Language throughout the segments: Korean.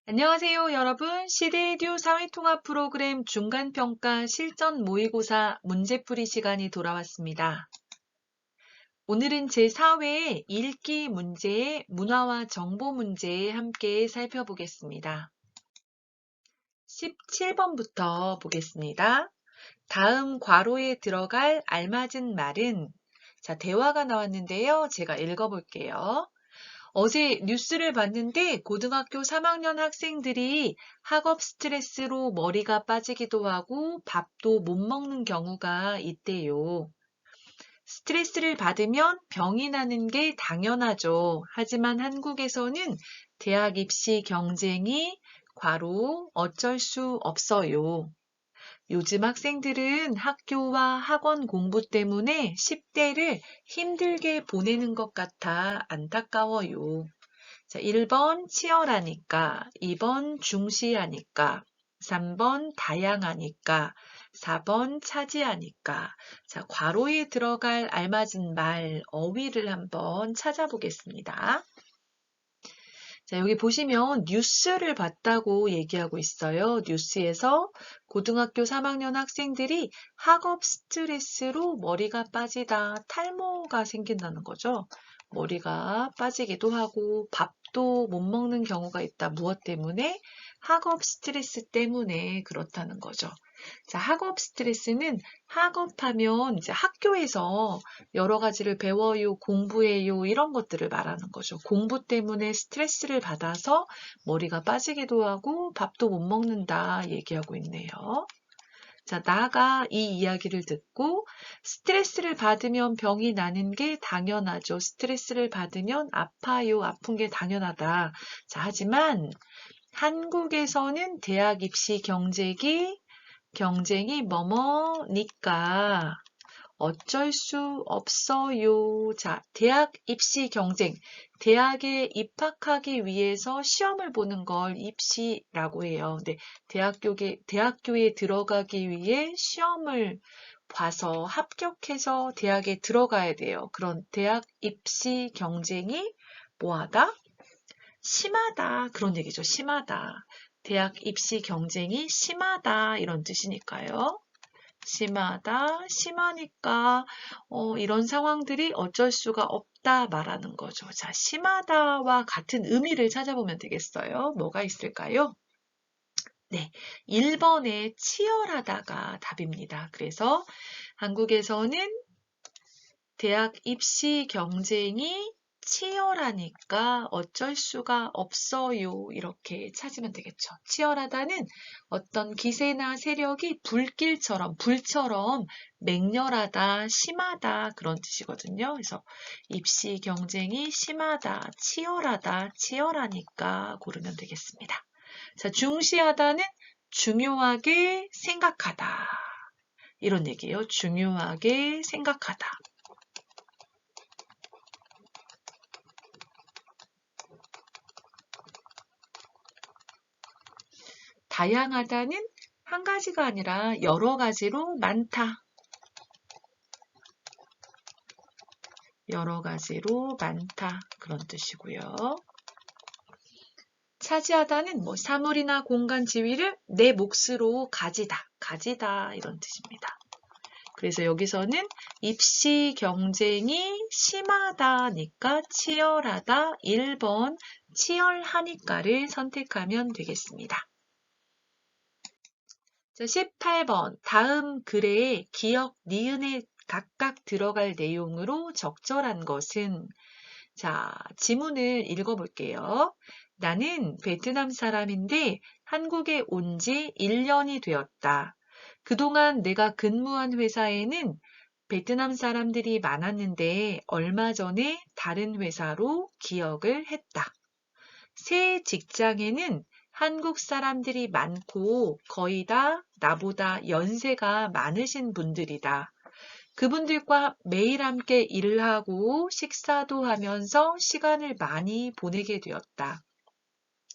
안녕하세요, 여러분. 시대에듀 사회통합 프로그램 중간평가 실전 모의고사 문제풀이 시간이 돌아왔습니다. 오늘은 제4회 읽기 문제의 문화와 정보 문제 함께 살펴보겠습니다. 17번부터 보겠습니다. 다음 괄호에 들어갈 알맞은 말은, 대화가 나왔는데요. 제가 읽어볼게요. 어제 뉴스를 봤는데 고등학교 3학년 학생들이 학업 스트레스로 머리가 빠지기도 하고 밥도 못 먹는 경우가 있대요. 스트레스를 받으면 병이 나는 게 당연하죠. 하지만 한국에서는 대학 입시 경쟁이 괄호 어쩔 수 없어요. 요즘 학생들은 학교와 학원 공부 때문에 10대를 힘들게 보내는 것 같아 안타까워요. 1번 치열하니까, 2번 중시하니까, 3번 다양하니까, 4번 차지하니까. 괄호에 들어갈 알맞은 말, 어휘를 한번 찾아보겠습니다. 여기 보시면 뉴스를 봤다고 얘기하고 있어요. 뉴스에서 고등학교 3학년 학생들이 학업 스트레스로 머리가 빠지다, 탈모가 생긴다는 거죠. 머리가 빠지기도 하고 밥도 못 먹는 경우가 있다. 무엇 때문에? 학업 스트레스 때문에 그렇다는 거죠. 학업 스트레스는 학업하면 이제 학교에서 여러 가지를 배워요, 공부해요, 이런 것들을 말하는 거죠. 공부 때문에 스트레스를 받아서 머리가 빠지기도 하고 밥도 못 먹는다 얘기하고 있네요. 나가 이 이야기를 듣고 스트레스를 받으면 병이 나는 게 당연하죠. 스트레스를 받으면 아파요. 아픈 게 당연하다. 하지만 한국에서는 대학 입시 경쟁이 뭐뭐니까 어쩔 수 없어요. 대학 입시 경쟁. 대학에 입학하기 위해서 시험을 보는 걸 입시라고 해요. 근데 대학교에 들어가기 위해 시험을 봐서 합격해서 대학에 들어가야 돼요. 그런 대학 입시 경쟁이 뭐하다? 심하다. 그런 얘기죠. 심하다. 대학 입시 경쟁이 심하다. 이런 뜻이니까요. 심하다, 심하니까 이런 상황들이 어쩔 수가 없다 말하는 거죠. 심하다와 같은 의미를 찾아보면 되겠어요. 뭐가 있을까요? 네, 1번에 치열하다가 답입니다. 그래서 한국에서는 대학 입시 경쟁이 치열하니까 어쩔 수가 없어요. 이렇게 찾으면 되겠죠. 치열하다는 어떤 기세나 세력이 불처럼 맹렬하다, 심하다 그런 뜻이거든요. 그래서 입시 경쟁이 심하다, 치열하다, 치열하니까 고르면 되겠습니다. 중시하다는 중요하게 생각하다. 이런 얘기예요. 중요하게 생각하다. 다양하다는 한 가지가 아니라 여러 가지로 많다. 여러 가지로 많다. 그런 뜻이고요. 차지하다는 사물이나 공간 지위를 내 몫으로 가지다 이런 뜻입니다. 그래서 여기서는 입시 경쟁이 심하다니까 치열하다 1번 치열하니까를 선택하면 되겠습니다. 18번 다음 글에 기역, 니은에 각각 들어갈 내용으로 적절한 것은 지문을 읽어볼게요. 나는 베트남 사람인데 한국에 온 지 1년이 되었다. 그동안 내가 근무한 회사에는 베트남 사람들이 많았는데 얼마 전에 다른 회사로 기역을 했다. 새 직장에는 한국 사람들이 많고 거의 다 나보다 연세가 많으신 분들이다. 그분들과 매일 함께 일을 하고 식사도 하면서 시간을 많이 보내게 되었다.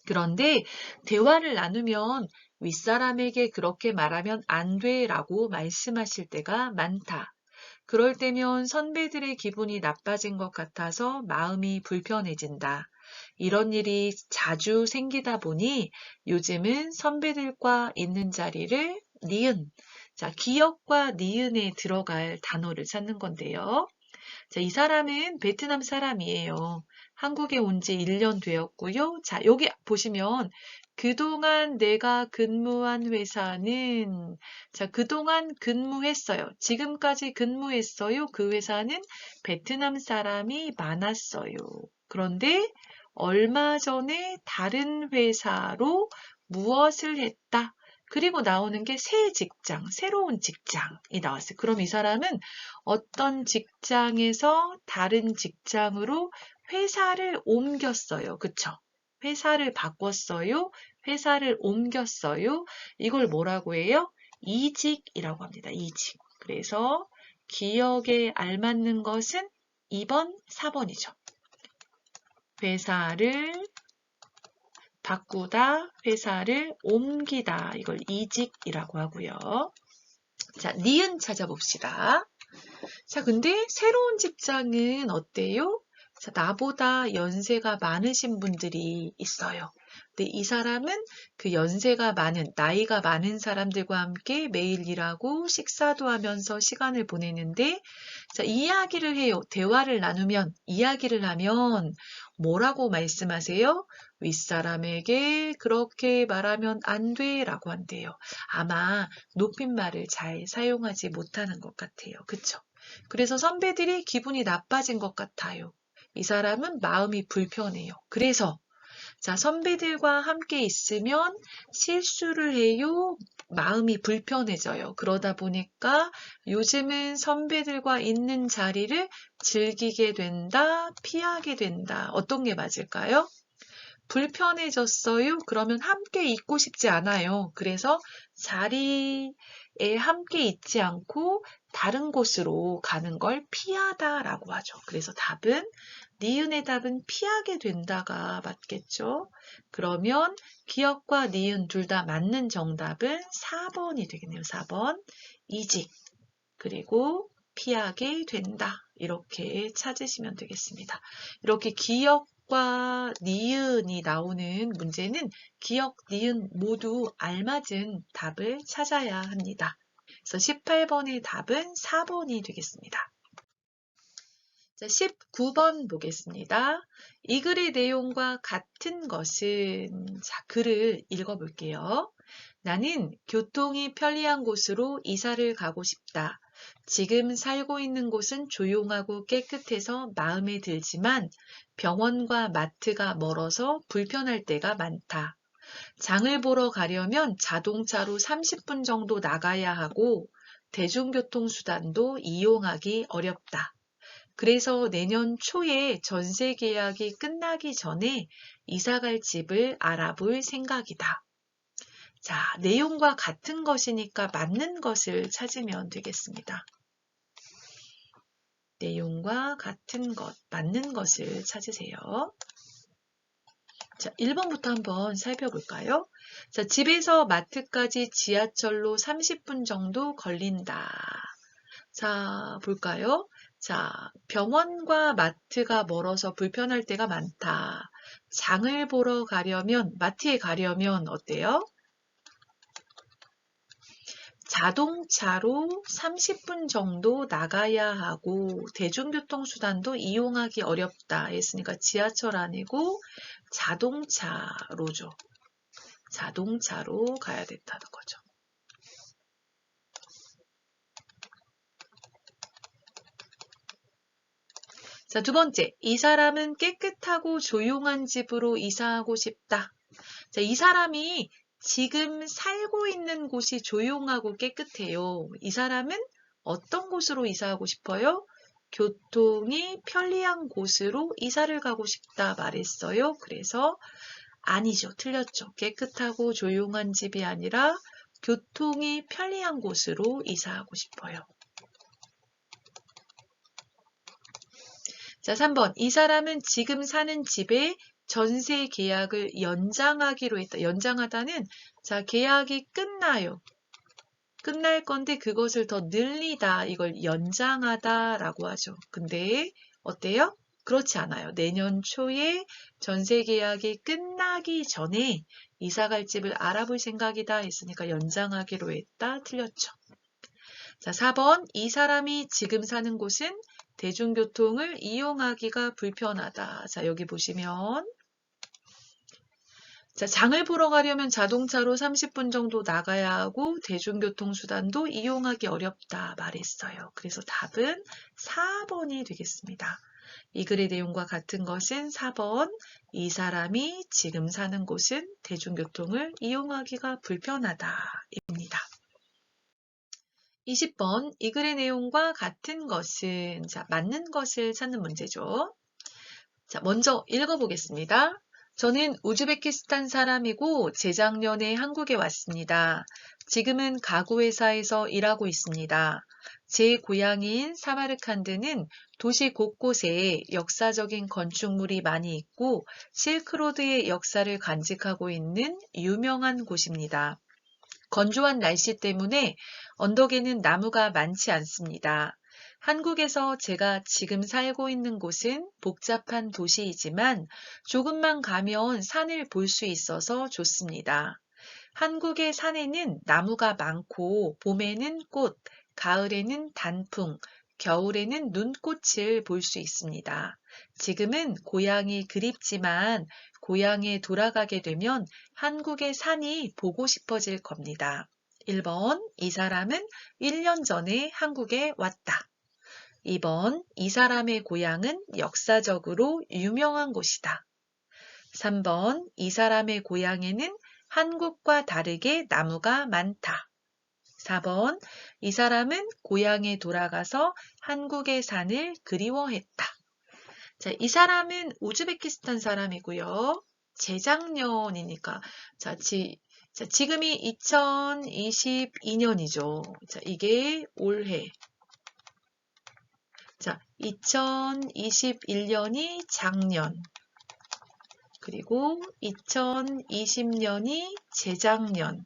그런데 대화를 나누면 윗사람에게 그렇게 말하면 안 돼 라고 말씀하실 때가 많다. 그럴 때면 선배들의 기분이 나빠진 것 같아서 마음이 불편해진다. 이런 일이 자주 생기다 보니 요즘은 선배들과 있는 자리를 니은, 자, 기역과 니은에 들어갈 단어를 찾는 건데요. 자, 이 사람은 베트남 사람이에요. 한국에 온 지 1년 되었고요. 자, 여기 보시면 그동안 내가 근무한 회사는 자, 그동안 근무했어요. 지금까지 근무했어요. 그 회사는 베트남 사람이 많았어요. 그런데 얼마 전에 다른 회사로 무엇을 했다. 그리고 나오는 게 새 직장, 새로운 직장이 나왔어요. 그럼 이 사람은 어떤 직장에서 다른 직장으로 회사를 옮겼어요. 그쵸? 회사를 바꿨어요. 회사를 옮겼어요. 이걸 뭐라고 해요? 이직이라고 합니다. 이직. 그래서 기억에 알맞는 것은 2번, 4번이죠. 회사를 바꾸다, 회사를 옮기다. 이걸 이직이라고 하고요. 자, 니은 찾아봅시다. 자, 근데 새로운 직장은 어때요? 자, 나보다 연세가 많으신 분들이 있어요. 근데 이 사람은 그 연세가 많은, 나이가 많은 사람들과 함께 매일 일하고 식사도 하면서 시간을 보내는데, 자, 이야기를 해요. 대화를 나누면, 이야기를 하면 뭐라고 말씀하세요? 윗사람에게 그렇게 말하면 안 돼 라고 한대요. 아마 높임말을 잘 사용하지 못하는 것 같아요. 그쵸? 그래서 선배들이 기분이 나빠진 것 같아요. 이 사람은 마음이 불편해요. 그래서 자, 선배들과 함께 있으면 실수를 해요. 마음이 불편해져요. 그러다 보니까 요즘은 선배들과 있는 자리를 즐기게 된다, 피하게 된다. 어떤 게 맞을까요? 불편해졌어요. 그러면 함께 있고 싶지 않아요. 그래서 자리에 함께 있지 않고 다른 곳으로 가는 걸 피하다라고 하죠. 그래서 답은 니은의 답은 피하게 된다가 맞겠죠. 그러면 기역과 니은 둘 다 맞는 정답은 4번이 되겠네요. 4번 이직 그리고 피하게 된다. 이렇게 찾으시면 되겠습니다. 이렇게 기역과 니은이 나오는 문제는 기역, 니은 모두 알맞은 답을 찾아야 합니다. 그래서 18번의 답은 4번이 되겠습니다. 자, 19번 보겠습니다. 이 글의 내용과 같은 것은 자, 글을 읽어볼게요. 나는 교통이 편리한 곳으로 이사를 가고 싶다. 지금 살고 있는 곳은 조용하고 깨끗해서 마음에 들지만 병원과 마트가 멀어서 불편할 때가 많다. 장을 보러 가려면 자동차로 30분 정도 나가야 하고 대중교통수단도 이용하기 어렵다. 그래서 내년 초에 전세 계약이 끝나기 전에 이사갈 집을 알아볼 생각이다. 자, 내용과 같은 것이니까 맞는 것을 찾으면 되겠습니다. 내용과 같은 것, 맞는 것을 찾으세요. 자, 1번부터 한번 살펴볼까요? 자, 집에서 마트까지 지하철로 30분 정도 걸린다. 자, 볼까요? 자, 병원과 마트가 멀어서 불편할 때가 많다. 장을 보러 가려면, 마트에 가려면 어때요? 자동차로 30분 정도 나가야 하고 대중교통수단도 이용하기 어렵다 했으니까 지하철 아니고 자동차로죠. 자동차로 가야 된다는 거죠. 자, 두 번째. 이 사람은 깨끗하고 조용한 집으로 이사하고 싶다. 자, 이 사람이 지금 살고 있는 곳이 조용하고 깨끗해요. 이 사람은 어떤 곳으로 이사하고 싶어요? 교통이 편리한 곳으로 이사를 가고 싶다 말했어요. 그래서 아니죠. 틀렸죠. 깨끗하고 조용한 집이 아니라 교통이 편리한 곳으로 이사하고 싶어요. 자, 3번. 이 사람은 지금 사는 집에 전세 계약을 연장하기로 했다. 연장하다는 자, 계약이 끝나요. 끝날 건데 그것을 더 늘리다, 이걸 연장하다라고 하죠. 근데 어때요? 그렇지 않아요. 내년 초에 전세 계약이 끝나기 전에 이사 갈 집을 알아볼 생각이다 했으니까 연장하기로 했다. 틀렸죠. 자, 4번. 이 사람이 지금 사는 곳은 대중교통을 이용하기가 불편하다. 자, 여기 보시면 자, 장을 보러 가려면 자동차로 30분 정도 나가야 하고 대중교통수단도 이용하기 어렵다 말했어요. 그래서 답은 4번이 되겠습니다. 이 글의 내용과 같은 것은 4번. 이 사람이 지금 사는 곳은 대중교통을 이용하기가 불편하다입니다. 20번. 이 글의 내용과 같은 것은, 자, 맞는 것을 찾는 문제죠. 자, 먼저 읽어보겠습니다. 저는 우즈베키스탄 사람이고 재작년에 한국에 왔습니다. 지금은 가구회사에서 일하고 있습니다. 제 고향인 사마르칸드는 도시 곳곳에 역사적인 건축물이 많이 있고 실크로드의 역사를 간직하고 있는 유명한 곳입니다. 건조한 날씨 때문에 언덕에는 나무가 많지 않습니다. 한국에서 제가 지금 살고 있는 곳은 복잡한 도시이지만 조금만 가면 산을 볼 수 있어서 좋습니다. 한국의 산에는 나무가 많고 봄에는 꽃, 가을에는 단풍, 겨울에는 눈꽃을 볼 수 있습니다. 지금은 고향이 그립지만 고향에 돌아가게 되면 한국의 산이 보고 싶어질 겁니다. 1번. 이 사람은 1년 전에 한국에 왔다. 2번. 이 사람의 고향은 역사적으로 유명한 곳이다. 3번. 이 사람의 고향에는 한국과 다르게 나무가 많다. 4번. 이 사람은 고향에 돌아가서 한국의 산을 그리워했다. 자, 이 사람은 우즈베키스탄 사람이고요. 재작년이니까. 자, 지금이 2022년이죠. 자, 이게 올해. 자, 2021년이 작년. 그리고 2020년이 재작년.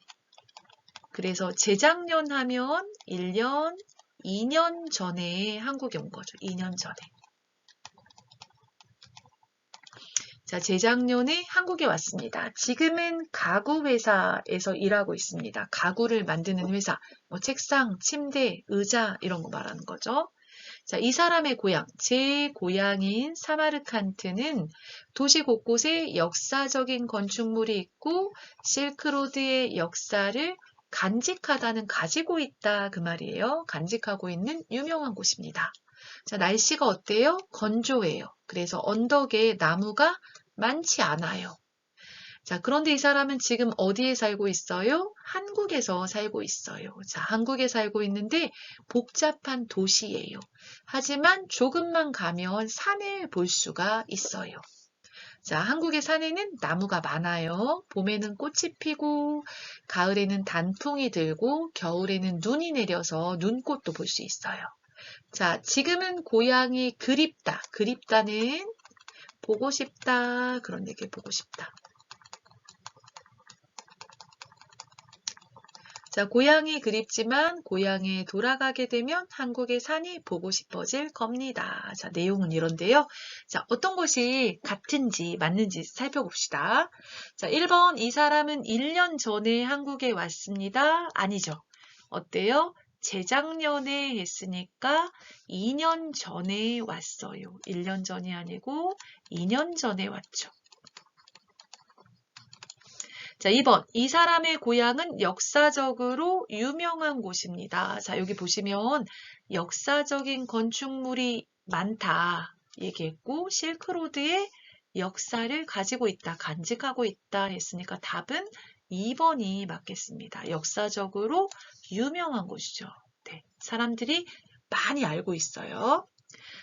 그래서 재작년 하면 1년, 2년 전에 한국에 온 거죠. 2년 전에. 자, 재작년에 한국에 왔습니다. 지금은 가구 회사에서 일하고 있습니다. 가구를 만드는 회사, 뭐 책상, 침대, 의자 이런 거 말하는 거죠. 자, 이 사람의 고향, 제 고향인 사마르칸트는 도시 곳곳에 역사적인 건축물이 있고 실크로드의 역사를 간직하다는 가지고 있다 그 말이에요. 간직하고 있는 유명한 곳입니다. 자, 날씨가 어때요? 건조해요. 그래서 언덕에 나무가 많지 않아요. 자, 그런데 이 사람은 지금 어디에 살고 있어요? 한국에서 살고 있어요. 자, 한국에 살고 있는데 복잡한 도시예요. 하지만 조금만 가면 산을 볼 수가 있어요. 자, 한국의 산에는 나무가 많아요. 봄에는 꽃이 피고, 가을에는 단풍이 들고, 겨울에는 눈이 내려서 눈꽃도 볼 수 있어요. 자, 지금은 고향이 그립다. 그립다는 보고 싶다. 그런 얘기 보고 싶다. 자, 고향이 그립지만 고향에 돌아가게 되면 한국의 산이 보고 싶어질 겁니다. 자, 내용은 이런데요. 자, 어떤 것이 같은지 맞는지 살펴봅시다. 자, 1번 이 사람은 1년 전에 한국에 왔습니다. 아니죠. 어때요? 재작년에 했으니까 2년 전에 왔어요. 1년 전이 아니고 2년 전에 왔죠. 자, 2번. 이 사람의 고향은 역사적으로 유명한 곳입니다. 자, 여기 보시면 역사적인 건축물이 많다 얘기했고 실크로드의 역사를 가지고 있다, 간직하고 있다 했으니까 답은 2번이 맞겠습니다. 역사적으로 유명한 곳이죠. 네, 사람들이 많이 알고 있어요.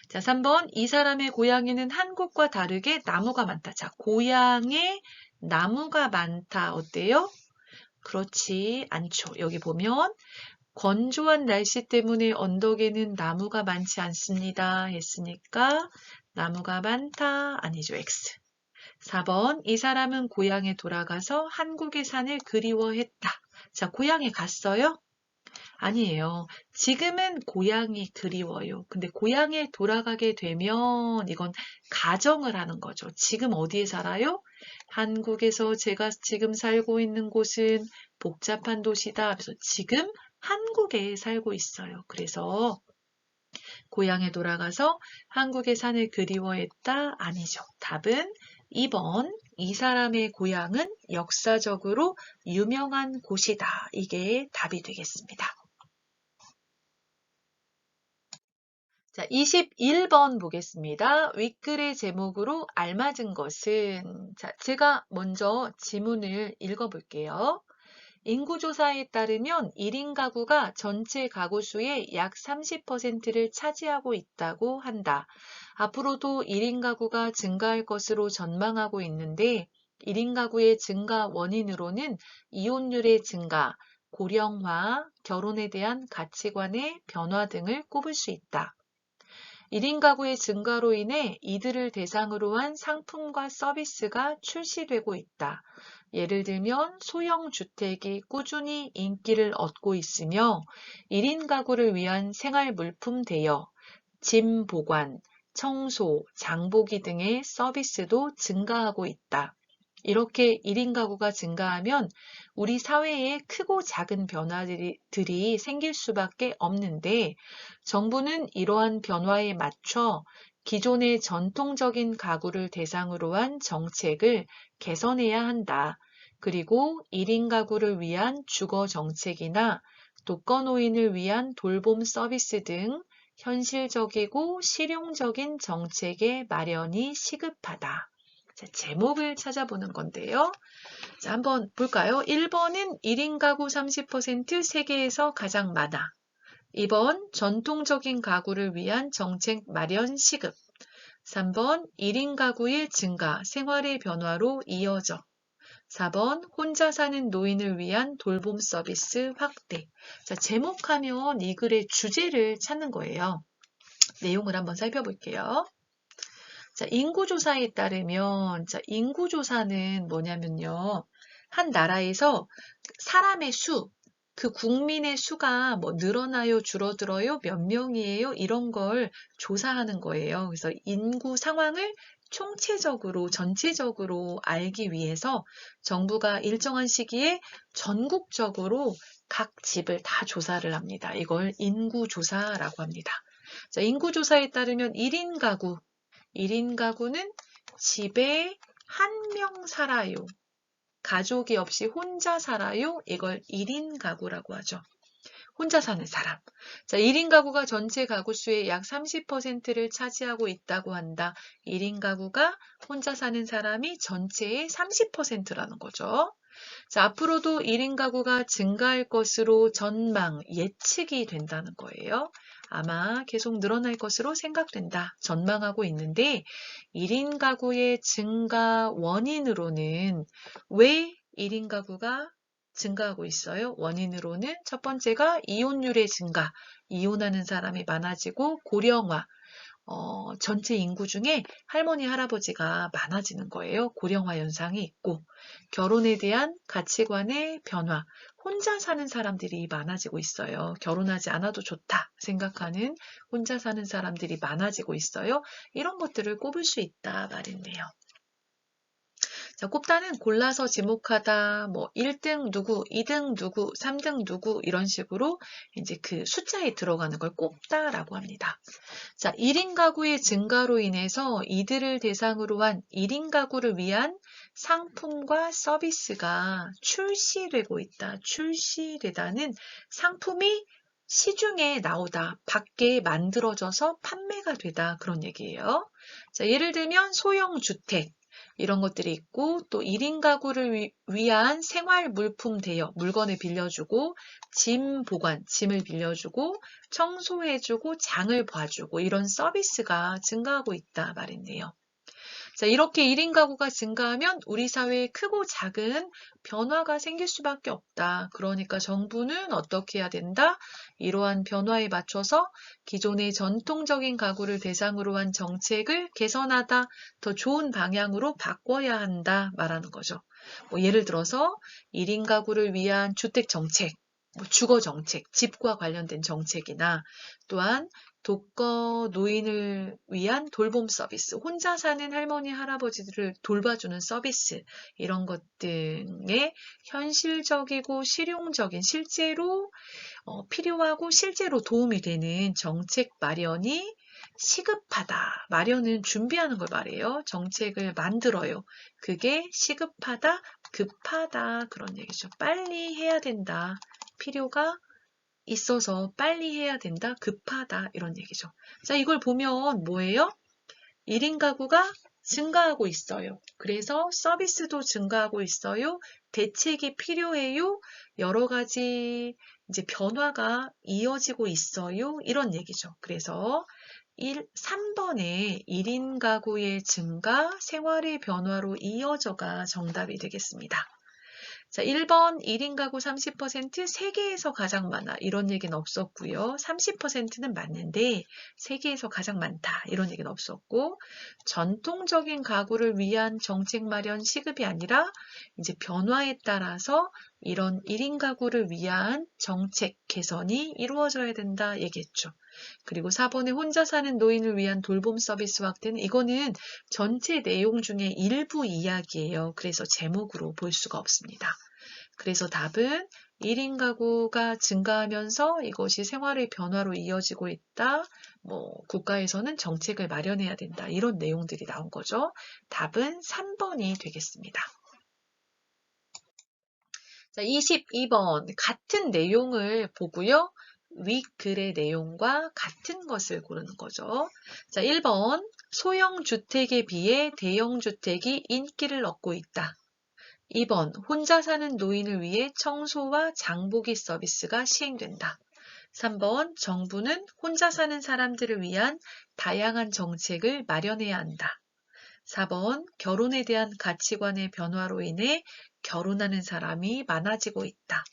자, 3번. 이 사람의 고향에는 한국과 다르게 나무가 많다. 자, 고향에 나무가 많다. 어때요? 그렇지 않죠. 여기 보면 건조한 날씨 때문에 언덕에는 나무가 많지 않습니다. 했으니까 나무가 많다. 아니죠. X. 4번. 이 사람은 고향에 돌아가서 한국의 산을 그리워했다. 자, 고향에 갔어요? 아니에요. 지금은 고향이 그리워요. 근데 고향에 돌아가게 되면 이건 가정을 하는 거죠. 지금 어디에 살아요? 한국에서 제가 지금 살고 있는 곳은 복잡한 도시다. 그래서 지금 한국에 살고 있어요. 그래서 고향에 돌아가서 한국의 산을 그리워했다? 아니죠. 답은 2번. 이 사람의 고향은 역사적으로 유명한 곳이다. 이게 답이 되겠습니다. 자, 21번 보겠습니다. 윗글의 제목으로 알맞은 것은, 자, 제가 먼저 지문을 읽어볼게요. 인구조사에 따르면 1인 가구가 전체 가구 수의 약 30%를 차지하고 있다고 한다. 앞으로도 1인 가구가 증가할 것으로 전망하고 있는데 1인 가구의 증가 원인으로는 이혼율의 증가, 고령화, 결혼에 대한 가치관의 변화 등을 꼽을 수 있다. 1인 가구의 증가로 인해 이들을 대상으로 한 상품과 서비스가 출시되고 있다. 예를 들면 소형 주택이 꾸준히 인기를 얻고 있으며 1인 가구를 위한 생활 물품 대여, 짐 보관, 청소, 장보기 등의 서비스도 증가하고 있다. 이렇게 1인 가구가 증가하면 우리 사회에 크고 작은 변화들이 생길 수밖에 없는데 정부는 이러한 변화에 맞춰 기존의 전통적인 가구를 대상으로 한 정책을 개선해야 한다. 그리고 1인 가구를 위한 주거 정책이나 독거노인을 위한 돌봄 서비스 등 현실적이고 실용적인 정책의 마련이 시급하다. 자, 제목을 찾아보는 건데요. 자, 한번 볼까요? 1번은 1인 가구 30% 세계에서 가장 많아. 2번 전통적인 가구를 위한 정책 마련 시급. 3번 1인 가구의 증가, 생활의 변화로 이어져. 4번 혼자 사는 노인을 위한 돌봄 서비스 확대. 자, 제목하면 이 글의 주제를 찾는 거예요. 내용을 한번 살펴볼게요. 자, 인구조사에 따르면, 자, 인구조사는 뭐냐면요. 한 나라에서 사람의 수, 그 국민의 수가 뭐 늘어나요, 줄어들어요, 몇 명이에요, 이런 걸 조사하는 거예요. 그래서 인구 상황을 총체적으로, 전체적으로 알기 위해서 정부가 일정한 시기에 전국적으로 각 집을 다 조사를 합니다. 이걸 인구조사라고 합니다. 자, 인구조사에 따르면 1인 가구, 1인 가구는 집에 한 명 살아요. 가족이 없이 혼자 살아요. 이걸 1인 가구라고 하죠. 혼자 사는 사람. 자, 1인 가구가 전체 가구 수의 약 30%를 차지하고 있다고 한다. 1인 가구가 혼자 사는 사람이 전체의 30%라는 거죠. 자, 앞으로도 1인 가구가 증가할 것으로 전망, 예측이 된다는 거예요. 아마 계속 늘어날 것으로 생각된다. 전망하고 있는데 1인 가구의 증가 원인으로는 왜 1인 가구가 증가하고 있어요? 원인으로는 첫 번째가 이혼율의 증가, 이혼하는 사람이 많아지고 고령화, 전체 인구 중에 할머니, 할아버지가 많아지는 거예요. 고령화 현상이 있고, 결혼에 대한 가치관의 변화, 혼자 사는 사람들이 많아지고 있어요. 결혼하지 않아도 좋다 생각하는 혼자 사는 사람들이 많아지고 있어요. 이런 것들을 꼽을 수 있다 말이네요. 자, 꼽다는 골라서 지목하다, 뭐 1등 누구, 2등 누구, 3등 누구 이런 식으로 이제 그 숫자에 들어가는 걸 꼽다라고 합니다. 자, 1인 가구의 증가로 인해서 이들을 대상으로 한 1인 가구를 위한 상품과 서비스가 출시되고 있다. 출시되다는 상품이 시중에 나오다, 밖에 만들어져서 판매가 되다 그런 얘기예요. 자, 예를 들면 소형 주택 이런 것들이 있고 또 1인 가구를 위한 생활 물품 대여, 물건을 빌려주고 짐 보관, 짐을 빌려주고 청소해주고 장을 봐주고 이런 서비스가 증가하고 있다 말인데요. 자, 이렇게 1인 가구가 증가하면 우리 사회에 크고 작은 변화가 생길 수밖에 없다. 그러니까 정부는 어떻게 해야 된다? 이러한 변화에 맞춰서 기존의 전통적인 가구를 대상으로 한 정책을 개선하다, 더 좋은 방향으로 바꿔야 한다 말하는 거죠. 뭐 예를 들어서 1인 가구를 위한 주택 정책, 뭐 주거 정책, 집과 관련된 정책이나 또한 독거 노인을 위한 돌봄 서비스, 혼자 사는 할머니, 할아버지들을 돌봐주는 서비스, 이런 것 등의 현실적이고 실용적인 실제로 필요하고 실제로 도움이 되는 정책 마련이 시급하다. 마련은 준비하는 걸 말해요. 정책을 만들어요. 그게 시급하다, 급하다 그런 얘기죠. 빨리 해야 된다. 필요가 있어서 빨리 해야 된다. 급하다. 이런 얘기죠. 자, 이걸 보면 뭐예요? 1인 가구가 증가하고 있어요. 그래서 서비스도 증가하고 있어요. 대책이 필요해요. 여러 가지 이제 변화가 이어지고 있어요. 이런 얘기죠. 그래서 3번에 1인 가구의 증가, 생활의 변화로 이어져가 정답이 되겠습니다. 자, 1번 1인 가구 30% 세계에서 가장 많아. 이런 얘기는 없었고요. 30%는 맞는데 세계에서 가장 많다. 이런 얘기는 없었고 전통적인 가구를 위한 정책 마련 시급이 아니라 이제 변화에 따라서 이런 1인 가구를 위한 정책 개선이 이루어져야 된다 얘기했죠. 그리고 4번에 혼자 사는 노인을 위한 돌봄 서비스 확대는 이거는 전체 내용 중에 일부 이야기예요. 그래서 제목으로 볼 수가 없습니다. 그래서 답은 1인 가구가 증가하면서 이것이 생활의 변화로 이어지고 있다. 국가에서는 정책을 마련해야 된다. 이런 내용들이 나온 거죠. 답은 3번이 되겠습니다. 자, 22번 같은 내용을 보고요. 윗글의 내용과 같은 것을 고르는 거죠. 자, 1번 소형 주택에 비해 대형 주택이 인기를 얻고 있다. 2번 혼자 사는 노인을 위해 청소와 장보기 서비스가 시행된다. 3번 정부는 혼자 사는 사람들을 위한 다양한 정책을 마련해야 한다. 4번 결혼에 대한 가치관의 변화로 인해 결혼하는 사람이 많아지고 있다.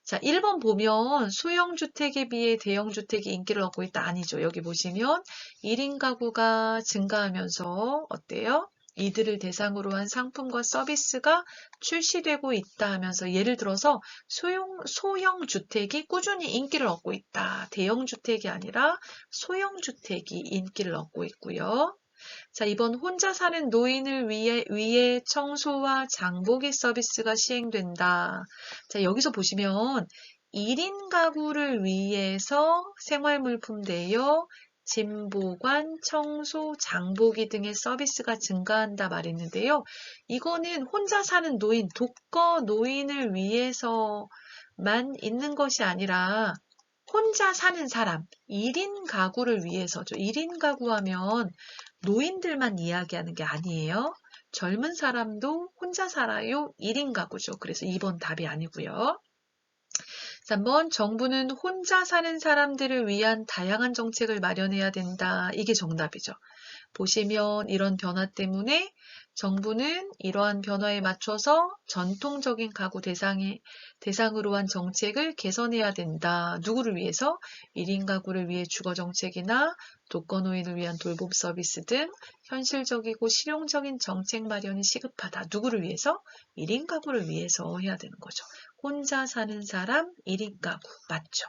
자, 1번 보면 소형주택에 비해 대형주택이 인기를 얻고 있다. 아니죠. 여기 보시면 1인 가구가 증가하면서 어때요? 이들을 대상으로 한 상품과 서비스가 출시되고 있다 하면서 예를 들어서 소형주택이 꾸준히 인기를 얻고 있다. 대형주택이 아니라 소형주택이 인기를 얻고 있고요. 자, 이번 혼자 사는 노인을 위해 청소와 장보기 서비스가 시행된다. 자, 여기서 보시면 1인 가구를 위해서 생활물품 대여, 짐보관, 청소, 장보기 등의 서비스가 증가한다 말했는데요. 이거는 혼자 사는 노인, 독거 노인을 위해서만 있는 것이 아니라 혼자 사는 사람, 1인 가구를 위해서죠. 1인 가구 하면 노인들만 이야기하는 게 아니에요. 젊은 사람도 혼자 살아요. 1인 가구죠. 그래서 2번 답이 아니고요. 3번 정부는 혼자 사는 사람들을 위한 다양한 정책을 마련해야 된다. 이게 정답이죠. 보시면 이런 변화 때문에 정부는 이러한 변화에 맞춰서 전통적인 가구 대상으로 한 정책을 개선해야 된다. 누구를 위해서? 1인 가구를 위해 주거 정책이나 독거노인을 위한 돌봄 서비스 등 현실적이고 실용적인 정책 마련이 시급하다. 누구를 위해서? 1인 가구를 위해서 해야 되는 거죠. 혼자 사는 사람 1인 가구. 맞죠?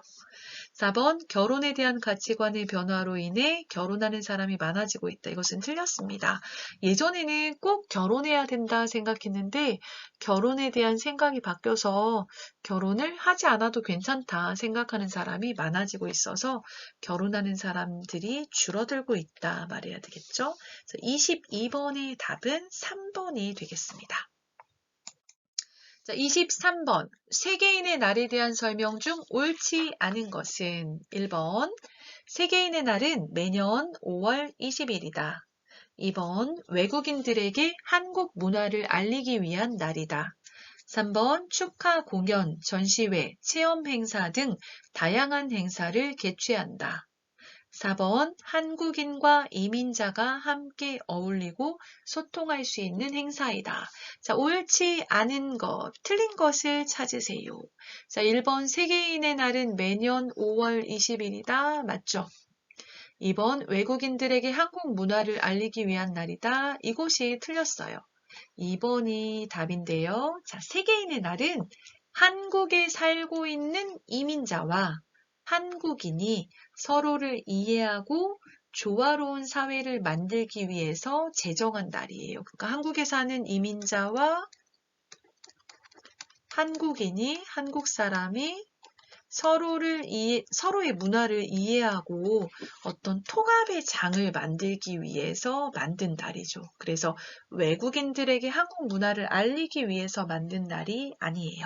4번 결혼에 대한 가치관의 변화로 인해 결혼하는 사람이 많아지고 있다. 이것은 틀렸습니다. 예전에는 꼭 결혼해야 된다 생각했는데 결혼에 대한 생각이 바뀌어서 결혼을 하지 않아도 괜찮다 생각하는 사람이 많아지고 있어서 결혼하는 사람들이 줄어들고 있다 말해야 되겠죠. 22번의 답은 3번이 되겠습니다. 자, 23번. 세계인의 날에 대한 설명 중 옳지 않은 것은 1번. 세계인의 날은 매년 5월 20일이다. 2번. 외국인들에게 한국 문화를 알리기 위한 날이다. 3번. 축하 공연, 전시회, 체험 행사 등 다양한 행사를 개최한다. 4번. 한국인과 이민자가 함께 어울리고 소통할 수 있는 행사이다. 자, 옳지 않은 것, 틀린 것을 찾으세요. 자, 1번 세계인의 날은 매년 5월 20일이다. 맞죠? 2번 외국인들에게 한국 문화를 알리기 위한 날이다. 이것이 틀렸어요. 2번이 답인데요. 자, 세계인의 날은 한국에 살고 있는 이민자와 한국인이 서로를 이해하고 조화로운 사회를 만들기 위해서 제정한 날이에요. 그러니까 한국에 사는 이민자와 한국인이, 한국 사람이 서로의 문화를 이해하고 어떤 통합의 장을 만들기 위해서 만든 날이죠. 그래서 외국인들에게 한국 문화를 알리기 위해서 만든 날이 아니에요.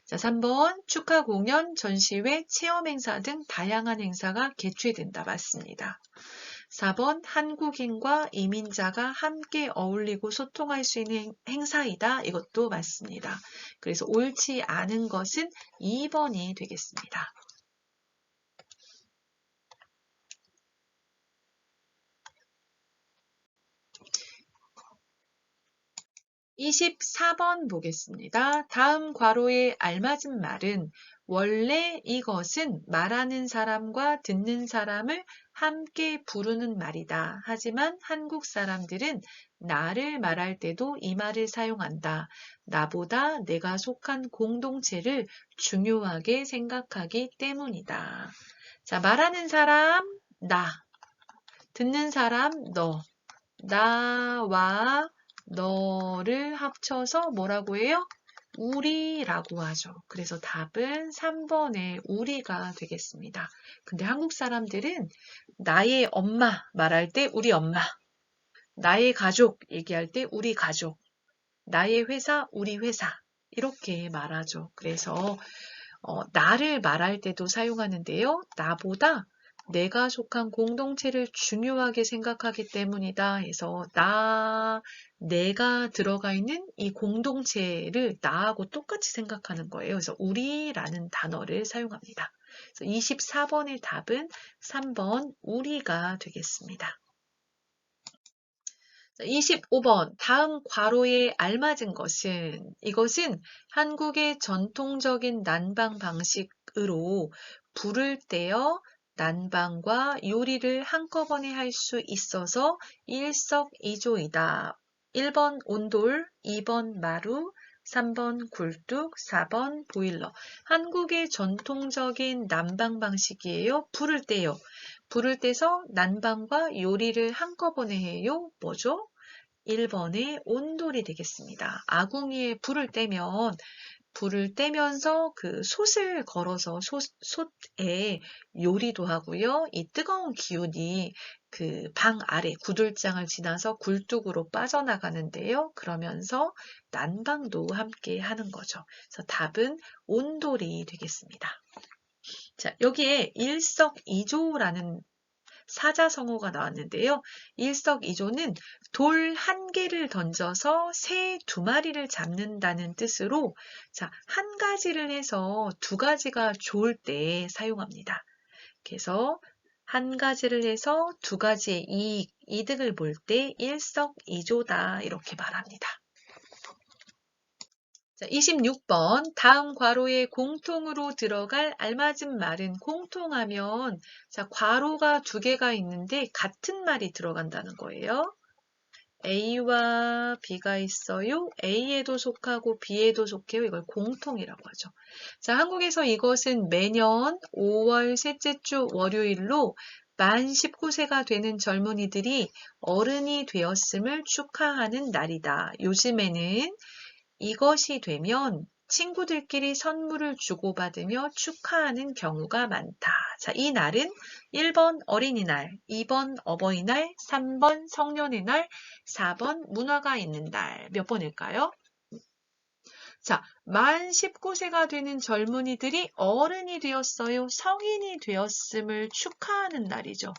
자, 3번 축하 공연, 전시회, 체험 행사 등 다양한 행사가 개최된다. 맞습니다. 4번 한국인과 이민자가 함께 어울리고 소통할 수 있는 행사이다. 이것도 맞습니다. 그래서 옳지 않은 것은 2번이 되겠습니다. 24번 보겠습니다. 다음 괄호에 알맞은 말은 원래 이것은 말하는 사람과 듣는 사람을 함께 부르는 말이다. 하지만 한국 사람들은 나를 말할 때도 이 말을 사용한다. 나보다 내가 속한 공동체를 중요하게 생각하기 때문이다. 자, 말하는 사람, 나. 듣는 사람, 너. 나와 너를 합쳐서 뭐라고 해요? 우리라고 하죠. 그래서 답은 3번의 우리가 되겠습니다. 근데 한국 사람들은 나의 엄마 말할 때 우리 엄마, 나의 가족 얘기할 때 우리 가족, 나의 회사, 우리 회사 이렇게 말하죠. 그래서 나를 말할 때도 사용하는데요. 나보다 내가 속한 공동체를 중요하게 생각하기 때문이다 해서 내가 들어가 있는 이 공동체를 나하고 똑같이 생각하는 거예요. 그래서 우리라는 단어를 사용합니다. 그래서 24번의 답은 3번 우리가 되겠습니다. 25번 다음 괄호에 알맞은 것은 이것은 한국의 전통적인 난방 방식으로 불을 떼어 난방과 요리를 한꺼번에 할 수 있어서 일석이조이다. 1번 온돌, 2번 마루, 3번 굴뚝, 4번 보일러. 한국의 전통적인 난방 방식이에요. 불을 떼요. 불을 떼서 난방과 요리를 한꺼번에 해요. 뭐죠? 1번의 온돌이 되겠습니다. 아궁이에 불을 떼면서 그 솥을 걸어서 솥에 요리도 하고요. 이 뜨거운 기운이 그 방 아래 구들장을 지나서 굴뚝으로 빠져나가는데요. 그러면서 난방도 함께 하는 거죠. 그래서 답은 온돌이 되겠습니다. 자, 여기에 일석이조라는 사자성어가 나왔는데요. 일석이조는 돌 한 개를 던져서 새 두 마리를 잡는다는 뜻으로 자, 한 가지를 해서 두 가지가 좋을 때 사용합니다. 그래서 한 가지를 해서 두 가지의 이득을 볼 때 일석이조다 이렇게 말합니다. 자, 26번 다음 괄호에 공통으로 들어갈 알맞은 말은 공통하면 자, 괄호가 두 개가 있는데 같은 말이 들어간다는 거예요. A와 B가 있어요. A에도 속하고 B에도 속해요. 이걸 공통이라고 하죠. 자, 한국에서 이것은 매년 5월 셋째 주 월요일로 만 19세가 되는 젊은이들이 어른이 되었음을 축하하는 날이다. 요즘에는 이것이 되면 친구들끼리 선물을 주고받으며 축하하는 경우가 많다. 자, 이 날은 1번 어린이날, 2번 어버이날, 3번 성년의 날, 4번 문화가 있는 날. 몇 번일까요? 자, 만 19세가 되는 젊은이들이 어른이 되었어요. 성인이 되었음을 축하하는 날이죠.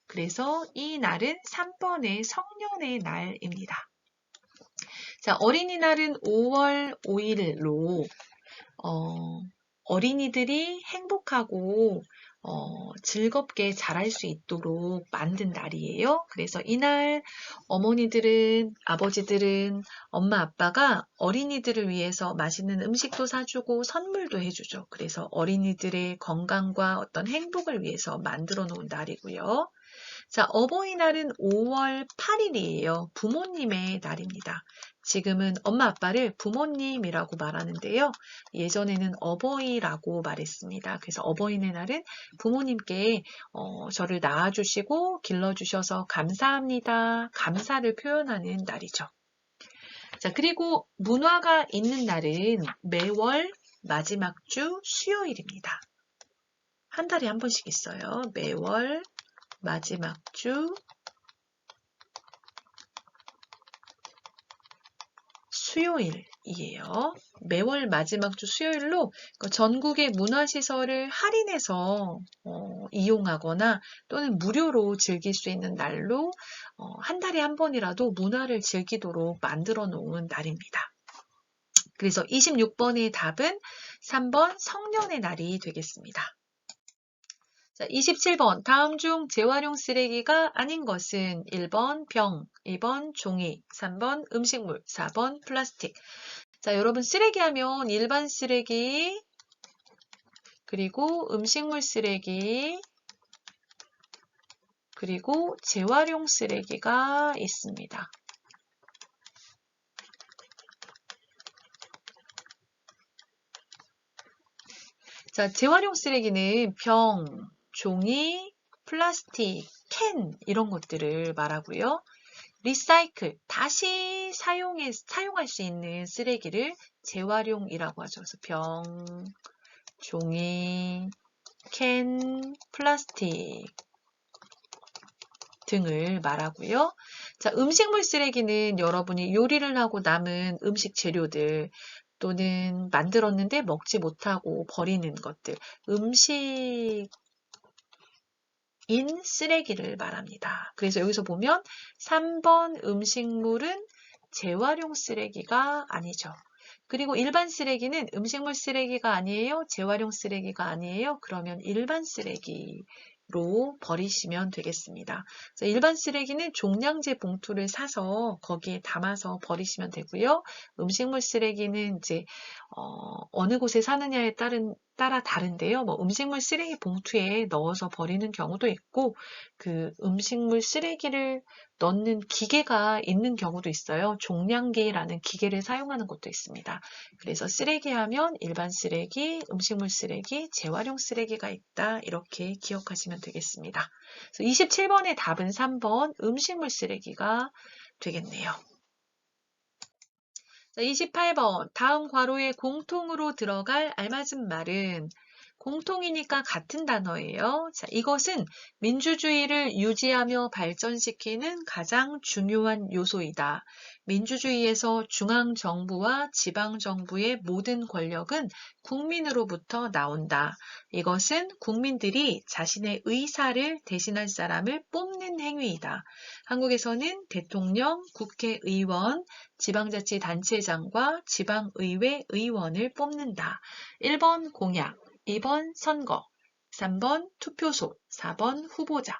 그래서 이 날은 3번의 성년의 날입니다. 자, 어린이날은 5월 5일로 어린이들이 행복하고 즐겁게 자랄 수 있도록 만든 날이에요. 그래서 이날 어머니들은, 아버지들은, 엄마, 아빠가 어린이들을 위해서 맛있는 음식도 사주고 선물도 해주죠. 그래서 어린이들의 건강과 어떤 행복을 위해서 만들어 놓은 날이고요. 자, 어버이날은 5월 8일이에요. 부모님의 날입니다. 지금은 엄마 아빠를 부모님이라고 말하는데요. 예전에는 어버이라고 말했습니다. 그래서 어버이의 날은 부모님께 저를 낳아주시고 길러주셔서 감사합니다. 감사를 표현하는 날이죠. 자, 그리고 문화가 있는 날은 매월 마지막 주 수요일입니다. 한 달에 한 번씩 있어요. 매월 마지막 주 수요일이에요. 매월 마지막 주 수요일로 전국의 문화시설을 할인해서 이용하거나 또는 무료로 즐길 수 있는 날로 한 달에 한 번이라도 문화를 즐기도록 만들어 놓은 날입니다. 그래서 26번의 답은 3번 성년의 날이 되겠습니다. 자, 27번 다음 중 재활용 쓰레기가 아닌 것은 1번 병, 2번 종이, 3번 음식물, 4번 플라스틱. 자, 여러분 쓰레기 하면 일반 쓰레기, 그리고 음식물 쓰레기, 그리고 재활용 쓰레기가 있습니다. 자, 재활용 쓰레기는 병, 종이, 플라스틱, 캔 이런 것들을 말하고요. 리사이클, 다시 사용할 수 있는 쓰레기를 재활용이라고 하죠. 그래서 병, 종이, 캔, 플라스틱 등을 말하고요. 자, 음식물 쓰레기는 여러분이 요리를 하고 남은 음식 재료들 또는 만들었는데 먹지 못하고 버리는 것들, 음식인 쓰레기를 말합니다. 그래서 여기서 보면 3번 음식물은 재활용 쓰레기가 아니죠. 그리고 일반 쓰레기는 음식물 쓰레기가 아니에요. 재활용 쓰레기가 아니에요. 그러면 일반 쓰레기로 버리시면 되겠습니다. 일반 쓰레기는 종량제 봉투를 사서 거기에 담아서 버리시면 되고요. 음식물 쓰레기는 이제 어느 곳에 사느냐에 따라 다른데요. 음식물 쓰레기 봉투에 넣어서 버리는 경우도 있고 그 음식물 쓰레기를 넣는 기계가 있는 경우도 있어요. 종량계라는 기계를 사용하는 곳도 있습니다. 그래서 쓰레기 하면 일반 쓰레기, 음식물 쓰레기, 재활용 쓰레기가 있다. 이렇게 기억하시면 되겠습니다. 그래서 27번의 답은 3번 음식물 쓰레기가 되겠네요. 자, 28번 다음 괄호에 공통으로 들어갈 알맞은 말은 공통이니까 같은 단어예요. 자, 이것은 민주주의를 유지하며 발전시키는 가장 중요한 요소이다. 민주주의에서 중앙정부와 지방정부의 모든 권력은 국민으로부터 나온다. 이것은 국민들이 자신의 의사를 대신할 사람을 뽑는 행위이다. 한국에서는 대통령, 국회의원, 지방자치단체장과 지방의회 의원을 뽑는다. 1번 공약, 2번 선거, 3번 투표소, 4번 후보자.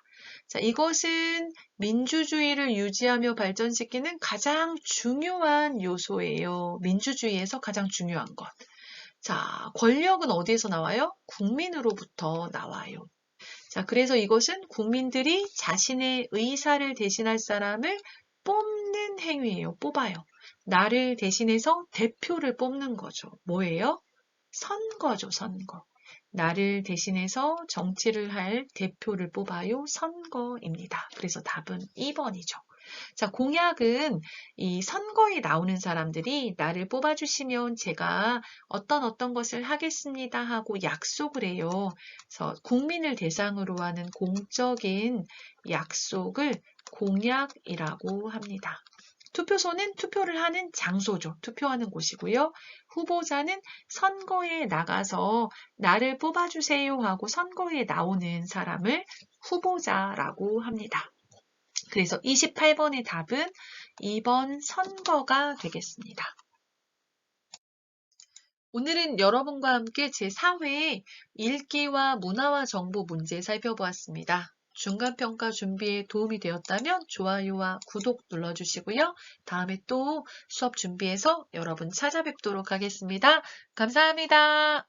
자, 이것은 민주주의를 유지하며 발전시키는 가장 중요한 요소예요. 민주주의에서 가장 중요한 것. 자, 권력은 어디에서 나와요? 국민으로부터 나와요. 자, 그래서 이것은 국민들이 자신의 의사를 대신할 사람을 뽑는 행위예요. 뽑아요. 나를 대신해서 대표를 뽑는 거죠. 뭐예요? 선거죠, 선거. 나를 대신해서 정치를 할 대표를 뽑아요. 선거입니다. 그래서 답은 2번이죠. 자, 공약은 이 선거에 나오는 사람들이 나를 뽑아주시면 제가 어떤 것을 하겠습니다 하고 약속을 해요. 그래서 국민을 대상으로 하는 공적인 약속을 공약이라고 합니다. 투표소는 투표를 하는 장소죠. 투표하는 곳이고요. 후보자는 선거에 나가서 나를 뽑아주세요 하고 선거에 나오는 사람을 후보자라고 합니다. 그래서 28번의 답은 2번 선거가 되겠습니다. 오늘은 여러분과 함께 제4회 읽기와 문화와 정보 문제 살펴보았습니다. 중간평가 준비에 도움이 되었다면 좋아요와 구독 눌러주시고요. 다음에 또 수업 준비해서 여러분 찾아뵙도록 하겠습니다. 감사합니다.